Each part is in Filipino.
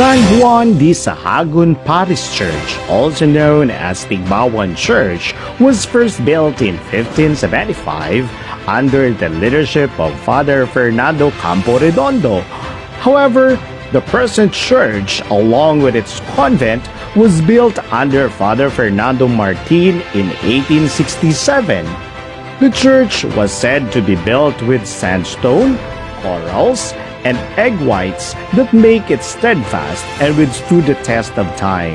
San Juan de Sahagun Parish Church, also known as Tigbawan Church, was first built in 1575 under the leadership of Father Fernando Campo Redondo. However, the present church, along with its convent, was built under Father Fernando Martin in 1867. The church was said to be built with sandstone, corals, and egg whites that make it steadfast and withstood the test of time.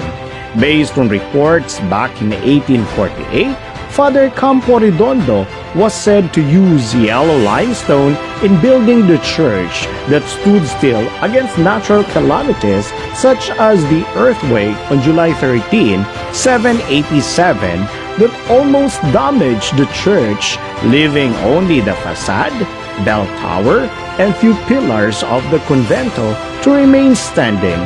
Based on reports back in 1848, Father Campo Redondo was said to use yellow limestone in building the church that stood still against natural calamities such as the earthquake on July 13, 787 that almost damaged the church, leaving only the facade, bell tower, and few pillars of the convento to remain standing.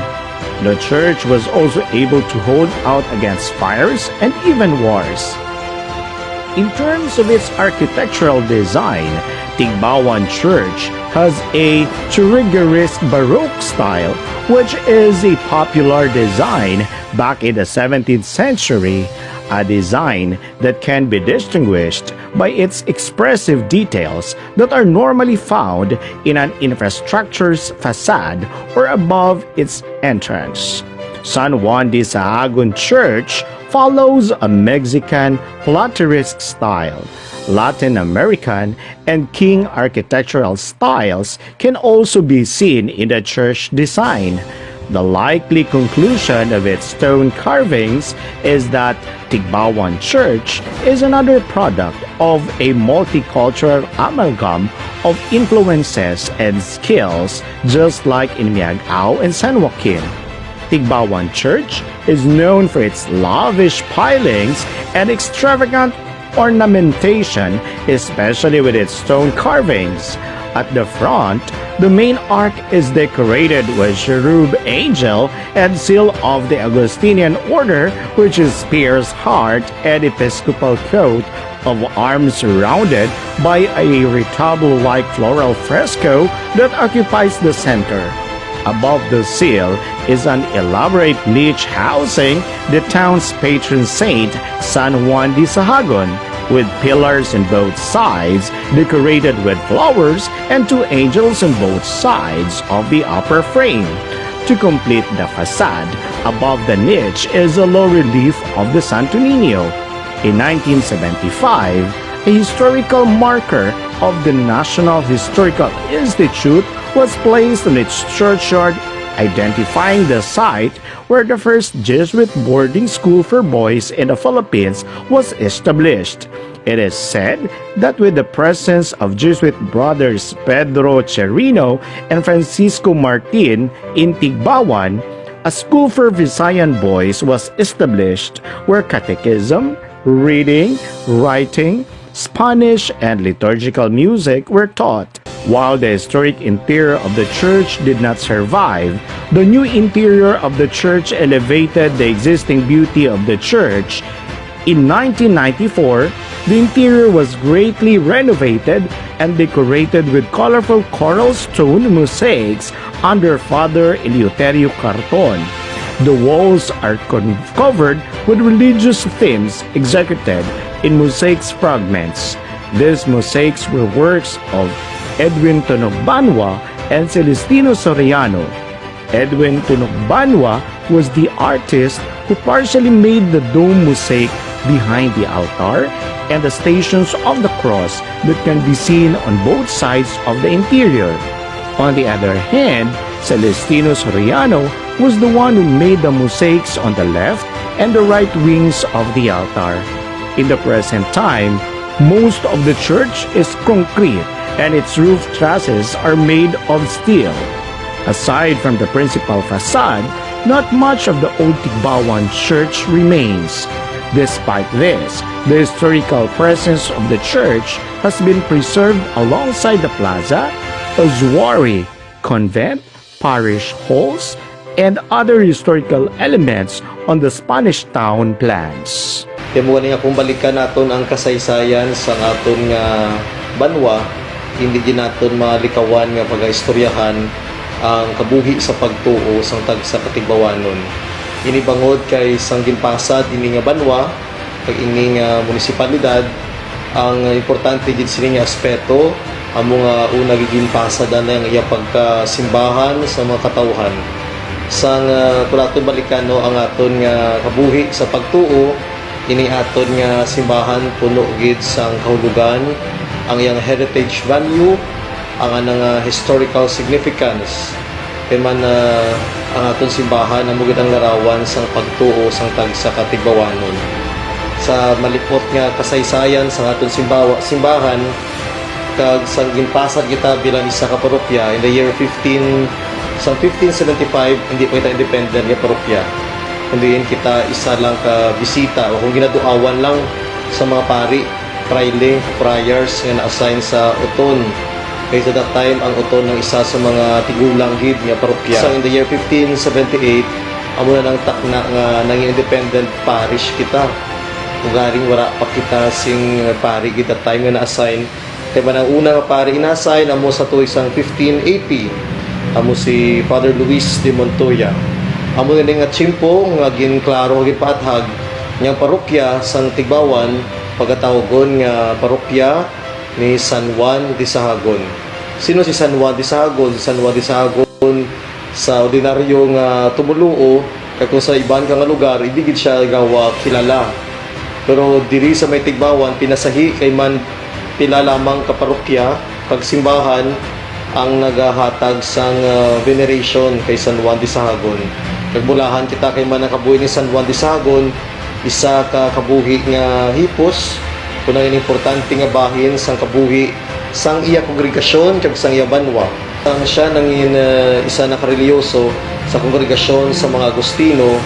The church was also able to hold out against fires and even wars. In terms of its architectural design, Tigbawan Church has a Churrigueresque Baroque style, which is a popular design back in the 17th century, a design that can be distinguished by its expressive details that are normally found in an infrastructure's facade or above its entrance. San Juan de Sahagun Church follows a Mexican Plateresque style. Latin American and King architectural styles can also be seen in the church design. The likely conclusion of its stone carvings is that Tigbawan Church is another product of a multicultural amalgam of influences and skills, just like in Miagao and San Joaquin. Tigbawan Church is known for its lavish pilings and extravagant ornamentation, especially with its stone carvings. At the front, the main arch is decorated with cherub angel and seal of the Augustinian order, which is spear's heart and episcopal coat of arms surrounded by a retablo-like floral fresco that occupies the center. Above the seal is an elaborate niche housing the town's patron saint, San Juan de Sahagun, with pillars on both sides decorated with flowers and two angels on both sides of the upper frame. To complete the facade, above the niche is a low relief of the Santo Niño. In 1975, a historical marker of the National Historical Institute was placed on its churchyard, identifying the site where the first Jesuit boarding school for boys in the Philippines was established. It is said that with the presence of Jesuit brothers Pedro Cherino and Francisco Martin in Tigbawan, a school for Visayan boys was established where catechism, reading, writing, Spanish, and liturgical music were taught. While the historic interior of the church did not survive, the new interior of the church elevated the existing beauty of the church. In 1994, the interior was greatly renovated and decorated with colorful coral stone mosaics under Father Eleuterio Carton. The walls are covered with religious themes executed in mosaics fragments. These mosaics were works of Edwin Tonogbanwa and Celestino Soriano. Edwin Tonogbanwa was the artist who partially made the dome mosaic behind the altar and the Stations of the Cross that can be seen on both sides of the interior. On the other hand, Celestino Soriano was the one who made the mosaics on the left and the right wings of the altar. In the present time, most of the church is concrete and its roof trusses are made of steel. Aside from the principal facade, not much of the old Tigbawan Church remains. Despite this, the historical presence of the church has been preserved alongside the plaza, ossuary, convent, parish halls, and other historical elements on the Spanish town plans. Timo nga kung balikan naton ang kasaysayan sa aton nga banwa, hindi din naton malikawan nga pagaistoryahan ang kabuhi sa pagtuo sang tag sa Katigbawanon. Ini bangod kay sang ginpasad ini nga banwa kag ini nga munisipalidad ang importante gid sini nga aspeto amo nga una ginpasad ana ang iya pagkasimbahan sa mga katawhan sang kulaton balikano ang aton nga kabuhi sa pagtuo ini aton nga simbahan puno gid sang kahulugan ang iyang heritage value ang anang historical significance kay man ang aton simbahan amo gid ang larawan sang pagtuo sang tag sa Katigbawanon sa malipot nga kasaysayan sa aton simbahan kag sang ginpasad kita bilang isa ka parokya in the year 1575 hindi pa kita independent nga parokya kundi kita isa lang ka bisita o kung ginaduawan lang sa mga pari praile friars nga na-assign sa uton. Kaya sa that time, ang uton ng isa sa mga tigulang gid nga parokya. So in the year 1578, amo na nang takna nga naging independent parish kita. Ugaring wala pa kita sing pari gid that time nga na-assign. Kaya ba nang una nga pari ina-assign amo sa tuig sang 1580. Amo si Father Luis de Montoya. Amo na nga tsimpo nga ginklaro gid paathag niyang parokya sang Tigbawan pagkatawagon nga parokya ni San Juan de Sahagun. Sino si San Juan de Sahagun? Si San Juan de Sahagun sa ordinaryo nga tumuluo kay kung sa iban nga lugar hindi gid siya gawa kilala. Pero diri sa may Tigbawan pinasahi kay man pila lamang ka parokya pagsimbahan ang nagahatag sang veneration kay San Juan de Sahagun. Kagbulahan kita kay man nakabuhi ni San Juan de Sahagun isa ka kabuhi nga hipos kuno ang importante nga bahin sang kabuhi sang iya kongregasyon kag sang iya banwa. Ang siya nangin isa na kareliyoso sa kongregasyon sa mga Agustino,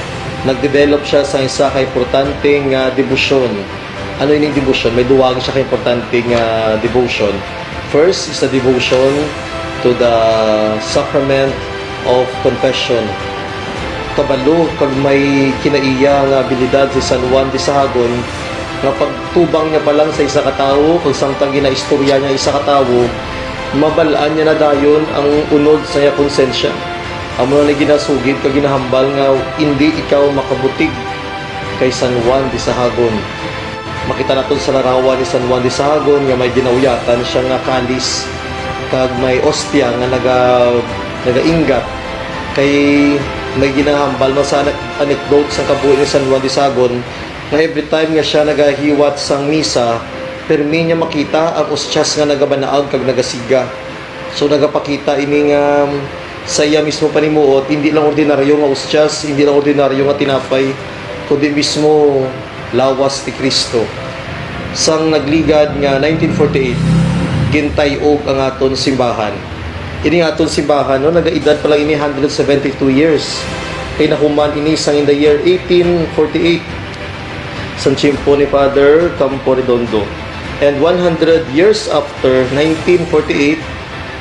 nagdevelop siya sa isa ka importante nga debosyon. Ano ini debosyon? May duwag siya ka importante nga devotion. First is the devotion to the sacrament of confession. Kabalo kag may kinaiya nga abilidad si San Juan de Sahagun nga pagtubang niya pa lang sa isa ka tawo kung samtang ginaistorya niya isa ka tawo mabalaan niya na dayon ang unod sa iya konsensya amo na ginasugid kag ginahambal nga hindi ikaw makabutig kay San Juan de Sahagun. Makita naton sa larawan ni San Juan de Sahagun nga may ginauyatan siya nga kalis kag may ostya nga nagaingat kay may ginahambal man sa anecdote sa kabuhi ni San Juan de Sahagun na every time nga siya nagahiwat sang misa, permi niya makita ang ostyas nga nagabanaag kag nagasiga. So nagapakita ini nga sa iya mismo panimuot, hindi lang ordinaryo nga ostyas, hindi lang ordinaryo nga tinapay, kundi mismo lawas ni Kristo. Sang nagligad nga 1948, gintayog ang aton simbahan. Ini nga aton simbahan, no, nagaedad pa lang ini 172 years. Kay nahuman ini sang in the year 1848. San Chimpo ni Father Campo Redondo. And 100 years after, 1948,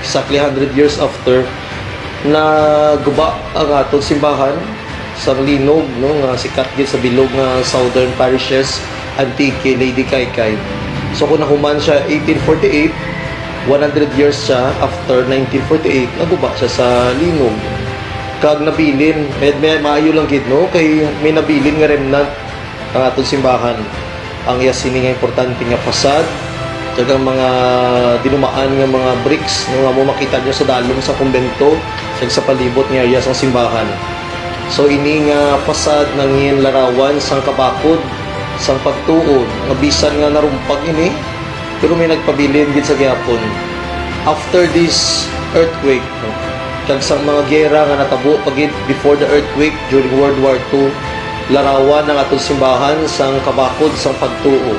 exactly 100 years after, naguba ang atong simbahan sa Linog, no, nga sikat gid sa bilog nga southern parishes, Antique, Lady Kaykay. So kung nahuman siya 1848, 100 years siya after 1948, naguba siya sa Linog. Kag nabilin, may maayo lang gid, no, kay may nabilin nga remnant ang atong simbahan. Ang iya sini nga importante nga fasad kag mga dinumaan nga mga bricks nga mo makita nyo sa dalom sa kumbento kag sa palibot nga iya sang simbahan. So ini nga fasad nangin larawan sang kabakod sang pagtuo nga bisan nga narumpag ini pero may nagpabilin gid sa gyapon. After this earthquake, no, kag sang mga gera nga natabo pagid before the earthquake during World War II, larawan ng atong simbahan sang kabakod sang pagtuo.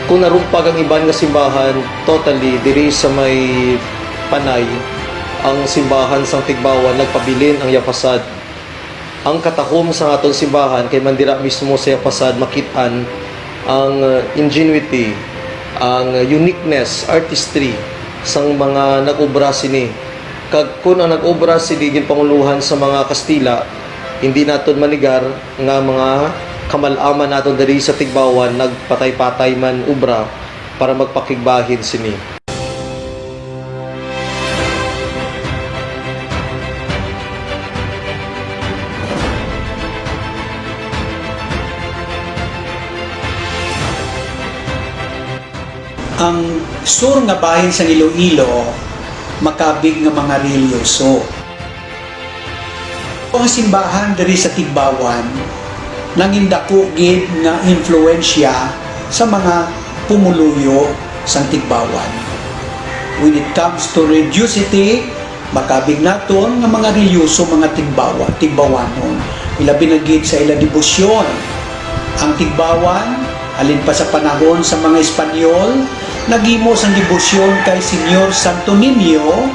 Kung narumpag ang iban nga simbahan, totally diri sa may Panay, ang simbahan sang Tigbawan nagpabilin ang yapasad. Ang katahom sa atong simbahan kay mandira mismo sa yapasad makitaan ang ingenuity, ang uniqueness, artistry sang mga nag-obra sini. Kag kun ang nag-obra sini ginpanguluhan sa mga Kastila, hindi naton manigar nga mga kamalaman naton diri sa Tigbawan nagpatay-patay man ubra para magpakigbahin sini. ang sur nga bahin sa Iloilo makabig nga mga reliyoso. Ang simbahan diri sa Tigbawan nangindako gid nga influensya sa mga pumuluyo sa Tigbawan. When it comes to religiosity, makabig naton nga mga reliyoso mga Tigbawanon. Ilabi na gid sa ila debosyon. Ang Tigbawan alin pa sa panahon sa mga Espanyol, nagimos ang debosyon kay Senyor Santo Niño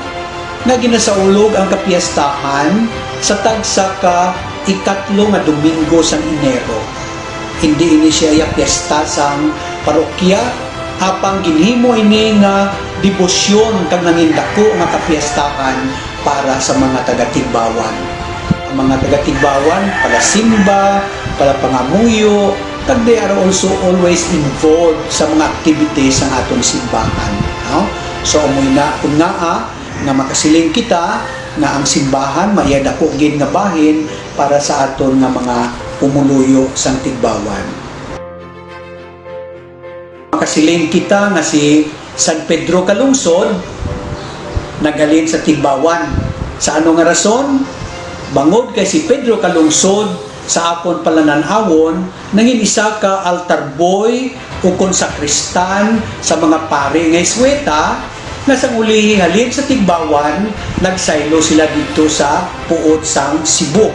na ginasaulog ang kapiyastahan sa tagsa ka ikatlo nga Domingo sa Enero. Hindi ini siya piyesta sang parokya, apang ginhimo ini nga debosyon kag nangindako nga kapiyastahan para sa mga taga-Tigbawan. Ang mga taga-Tigbawan palasimba, palapangamuyo, kag they are also always involved sa mga activities ng atong simbahan. No? So umoy na kung nga makasiling kita nga ang simbahan mayadako gid nga bahin para sa aton nga mga pumuluyo sang Tigbawan. Makasiling kita nga si San Pedro Calungsod nagalin sa Tigbawan. Sa ano nga rason? Bangod kay si Pedro Calungsod sa akon palananawon nangin isa ka altar boy o konsakristan sa mga pari nga Isweta na sa ulihi halin sa Tigbawan nagsaylo sila dito sa puot sang Cebu.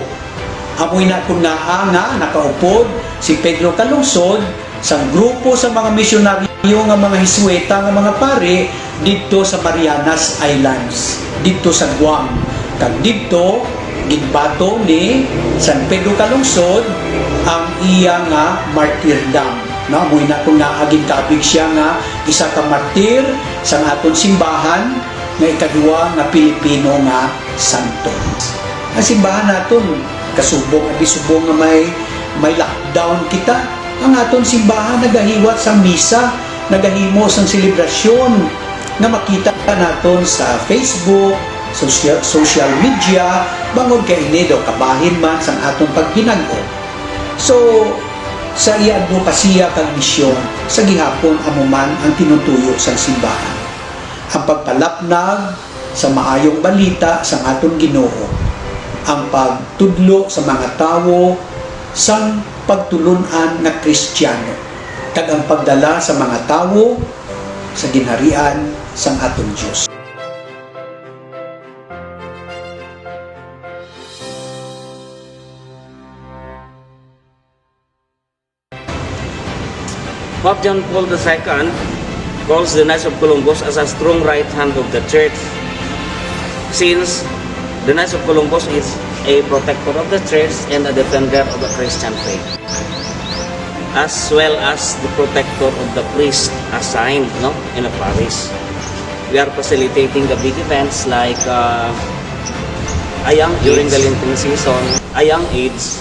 Amoy na kung nga nakaupod si Pedro Calungsod sa grupo sa mga misyonaryo nga mga Isweta nga mga pari dito sa Marianas Islands, dito sa Guam. Kag dito ginbato ni San Pedro Calungsod ang iya nga martyrdom. No, moy na kung naaging kabig siya nga isa ka martir sa aton simbahan nga ikaduwa nga Pilipino nga santo. Ang simbahan naton kasubong at isubong nga may lockdown kita. Ang aton simbahan nagahiwat sa misa, nagahimo sang selebrasyon nga makita naton sa Facebook, social media, bangod kay ini daw kabahin man sang atong paghinag-o. So, sa iya advokasya kag misyon, sa gihapon amuman ang tinutuyo sang simbahan. Ang pagpalapnag sa maayong balita sang aton Ginoo, ang pagtudlo sa mga tawo sang pagtulunan na Kristiyano, kag ang pagdala sa mga tawo sa ginharian sang aton Dios. Pope John Paul II calls the Knights of Columbus as a strong right hand of the Church, since the Knights of Columbus is a protector of the Church and a defender of the Christian faith, as well as the protector of the priest assigned in a parish. We are facilitating the big events like a young during the Lenten season. A young age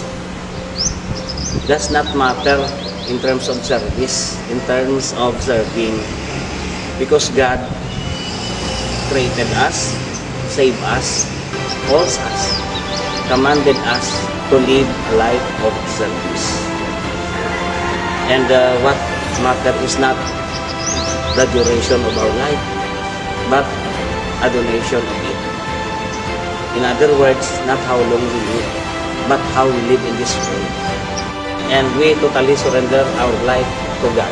does not matter in terms of service, in terms of serving, because God created us, saved us, calls us, commanded us to live a life of service. And what matters is not the duration of our life, but a donation of it. In other words, not how long we live, but how we live in this world. And we totally surrender our life to God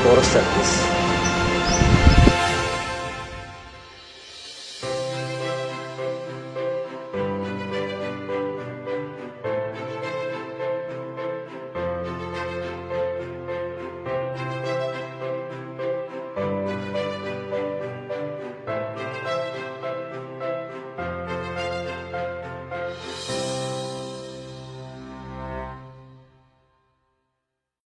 for service.